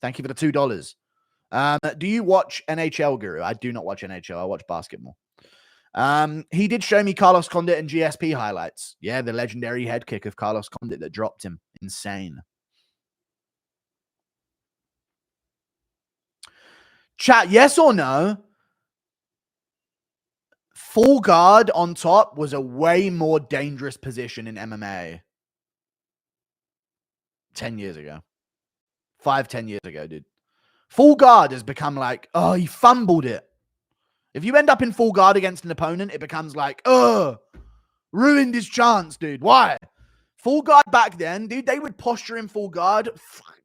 Thank you for the $2. Do you watch NHL, Guru? I do not watch NHL. I watch basketball. He did show me Carlos Condit and GSP highlights. Yeah, the legendary head kick of Carlos Condit that dropped him. Insane. Chat, yes or no? Full guard on top was a way more dangerous position in MMA 10 years ago. 5-10 years ago, dude. Full guard has become like, oh, he fumbled it. If you end up in full guard against an opponent, it becomes like, oh, ruined his chance, dude. Why? Full guard back then, dude, they would posture in full guard,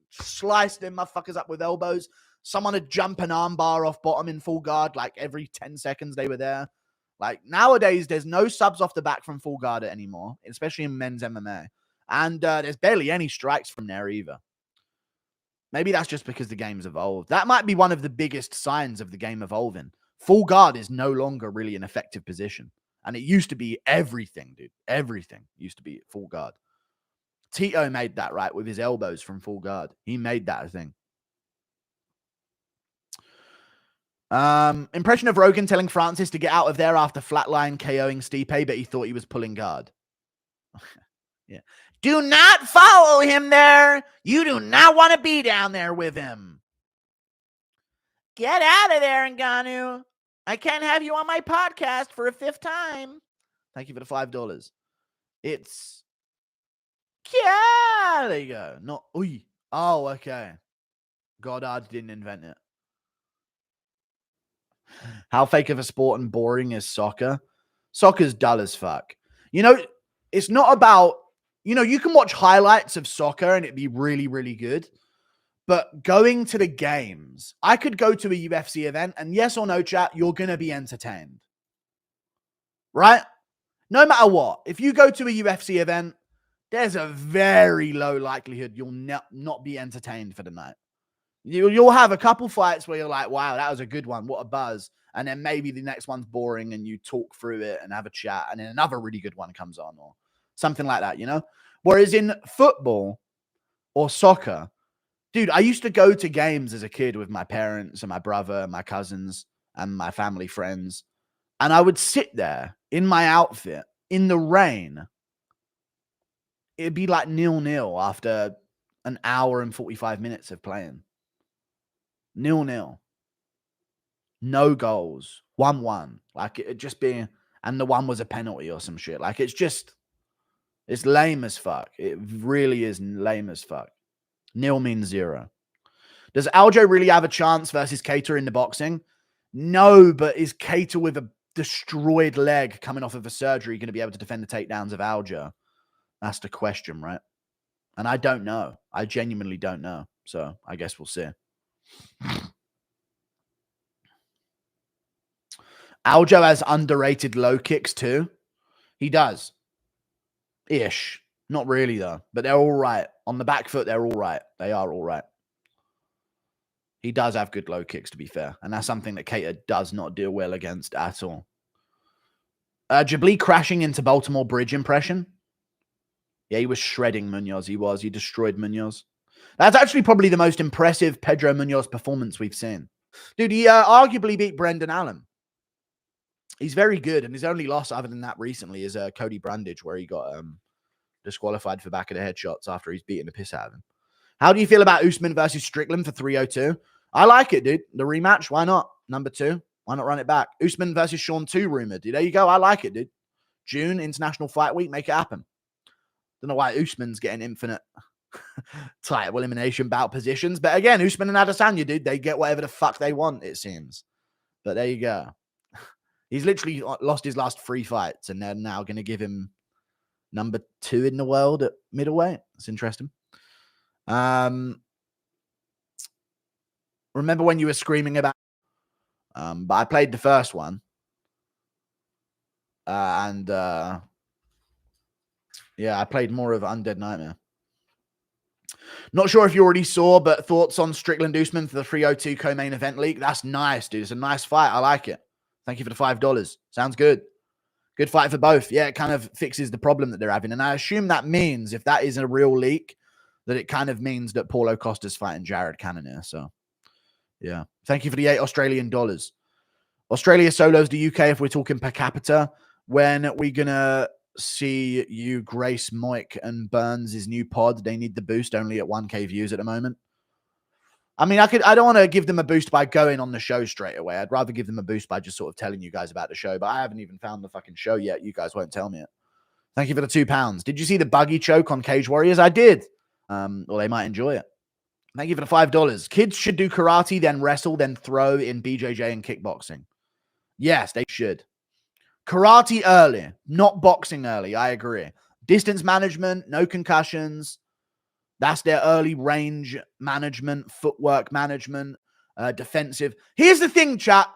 slice them motherfuckers up with elbows. Someone would jump an arm bar off bottom in full guard like every 10 seconds they were there. Like nowadays, there's no subs off the back from full guard anymore, especially in men's MMA. And there's barely any strikes from there either. Maybe that's just because the game's evolved. That might be one of the biggest signs of the game evolving. Full guard is no longer really an effective position. And it used to be everything, dude. Everything used to be full guard. Tito made that, right, with his elbows from full guard. He made that a thing. Impression of Rogan telling Francis to get out of there after flatline KOing Stipe, but he thought he was pulling guard. Yeah. Do not follow him there. You do not want to be down there with him. Get out of there, Ngannou. I can't have you on my podcast for a 5th time. Thank you for the $5. It's... Yeah, there you go. Not... Oy. Oh, okay. Goddard didn't invent it. How fake of a sport and boring is soccer? Soccer's dull as fuck. You know, it's not about... You know, you can watch highlights of soccer and it'd be really, really good. But going to the games, I could go to a UFC event and yes or no, chat, you're going to be entertained. Right? No matter what. If you go to a UFC event, there's a very low likelihood you'll not be entertained for the night. You'll have a couple fights where you're like, wow, that was a good one. What a buzz. And then maybe the next one's boring and you talk through it and have a chat. And then another really good one comes on or something like that, you know? Whereas in football or soccer, dude, I used to go to games as a kid with my parents and my brother, and my cousins and my family friends. And I would sit there in my outfit in the rain. It'd be like 0-0 after an hour and 45 minutes of playing. 0-0. No goals. 1-1. Like it just being, and the one was a penalty or some shit. Like it's just, it's lame as fuck. It really is lame as fuck. 0 means 0. Does Aljo really have a chance versus Cater in the boxing? No, but is Cater with a destroyed leg coming off of a surgery going to be able to defend the takedowns of Aljo? That's the question, right? And I don't know. I genuinely don't know. So I guess we'll see. Aljo has underrated low kicks too. He does. Ish. Not really, though. But they're all right. On the back foot, they're all right. They are all right. He does have good low kicks, to be fair. And that's something that Cater does not do well against at all. Jabli crashing into Baltimore Bridge impression. Yeah, he was shredding Munoz. He was. He destroyed Munoz. That's actually probably the most impressive Pedro Munoz performance we've seen. Dude, he arguably beat Brendan Allen. He's very good. And his only loss other than that recently is Cody Brundage, where he got disqualified for back of the headshots after he's beaten the piss out of him. How do you feel about USMAN versus Strickland for 302? I like it, dude. The rematch, why not? Number 2, why not run it back? USMAN versus Sean 2 rumored. There you go. I like it, dude. June, International Fight Week, make it happen. Don't know why Usman's getting infinite title elimination bout positions. But again, Usman and Adesanya, dude, they get whatever the fuck they want, it seems. But there you go. He's literally lost his last 3 fights, and they're now going to give him number 2 in the world at middleweight. That's interesting. Remember when you were screaming about... but I played the first one. Yeah, I played more of Undead Nightmare. Not sure if you already saw, but thoughts on Strickland Usman for the 302 co-main event leak? That's nice, dude. It's a nice fight. I like it. Thank you for the $5. Sounds good. Good fight for both. Yeah, it kind of fixes the problem that they're having. And I assume that means if that is a real leak, that it kind of means that Paulo Costa's fighting Jared Cannonier. So, yeah. Thank you for the $8 Australian. Australia solos the UK if we're talking per capita. When are we going to see you grace Moik and Burns' new pod? They need the boost only at 1K views at the moment. I mean, I don't want to give them a boost by going on the show straight away. I'd rather give them a boost by just sort of telling you guys about the show, but I haven't even found the fucking show yet. You guys won't tell me it. Thank you for the £2. Did you see the buggy choke on Cage Warriors? I did. Or they might enjoy it. Thank you for the $5. Kids should do karate, then wrestle, then throw in BJJ and kickboxing. Yes, they should. Karate early, not boxing early. I agree. Distance management, no concussions. That's their early range management, footwork management, defensive. Here's the thing, chat.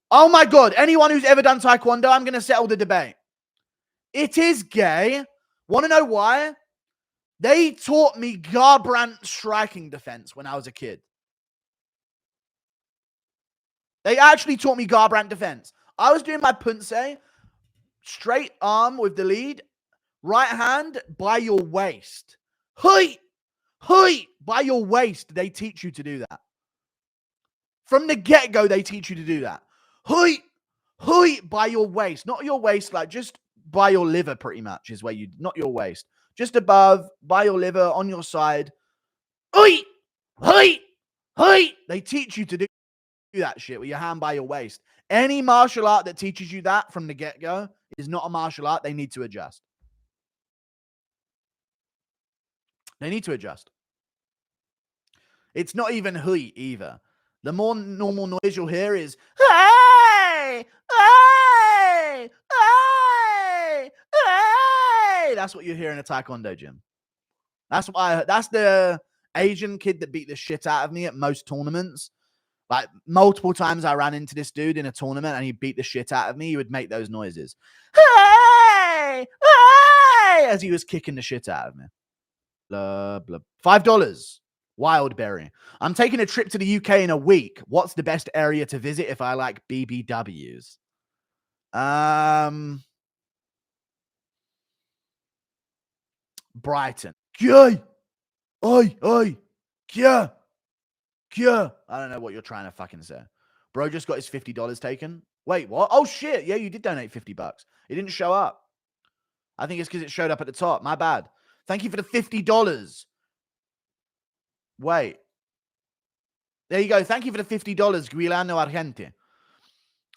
Oh my God. Anyone who's ever done Taekwondo, I'm going to settle the debate. It is gay. Want to know why? They taught me Garbrandt striking defense when I was a kid. They actually taught me Garbrandt defense. I was doing my punse, straight arm with the lead, right hand by your waist. Hui! Hui! By your waist, they teach you to do that. From the get-go, they teach you to do that. Hui! Hui! By your waist. Not your waist, like just by your liver pretty much is where you, not your waist. Just above, by your liver, on your side. Hui! Hui! Hui! They teach you to do that shit with your hand by your waist. Any martial art that teaches you that from the get-go is not a martial art. They need to adjust. They need to adjust. It's not even hui either. The more normal noise you'll hear is hey, hey, hey, hey. That's what you hear in a Taekwondo gym. That's why. That's the Asian kid that beat the shit out of me at most tournaments. Like multiple times I ran into this dude in a tournament and he beat the shit out of me. He would make those noises. Hey! Hey! As he was kicking the shit out of me. Blah, blah. $5. Wildberry. I'm taking a trip to the UK in a week. What's the best area to visit if I like BBWs? Brighton. Gay! Oi! Oi! Yeah! Yeah. I don't know what you're trying to fucking say. Bro just got his $50 taken. Wait, what? Oh, shit. Yeah, you did donate $50. It didn't show up. I think it's because it showed up at the top. My bad. Thank you for the $50. Wait. There you go. Thank you for the $50, Guilano Argente.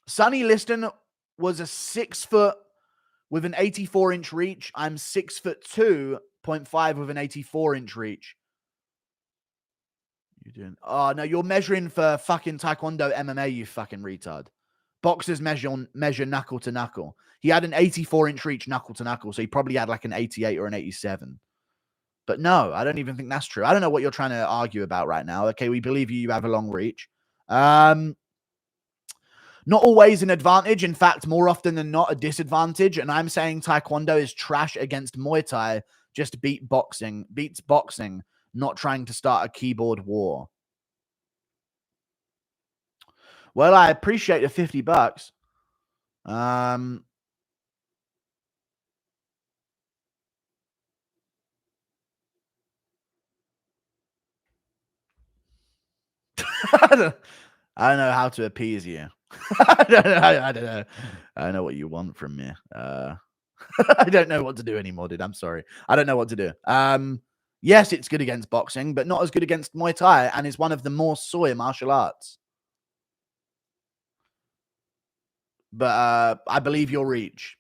Sonny Liston was a 6 foot with an 84-inch reach. I'm 6'2.5" with an 84-inch reach. You doing? Oh, no, you're measuring for fucking Taekwondo MMA, you fucking retard. Boxers measure knuckle to knuckle. He had an 84-inch reach knuckle to knuckle, so he probably had like an 88 or an 87. But no, I don't even think that's true. I don't know what you're trying to argue about right now. Okay, we believe you have a long reach. Not always an advantage. In fact, more often than not, a disadvantage. And I'm saying Taekwondo is trash against Muay Thai. Just beats boxing, not trying to start a keyboard war. Well, I appreciate the $50. I don't know how to appease you. I don't know. I don't know what you want from me. I don't know what to do anymore, dude. I'm sorry. I don't know what to do. Yes, it's good against boxing, but not as good against Muay Thai, and is one of the more soy martial arts. But I believe your reach.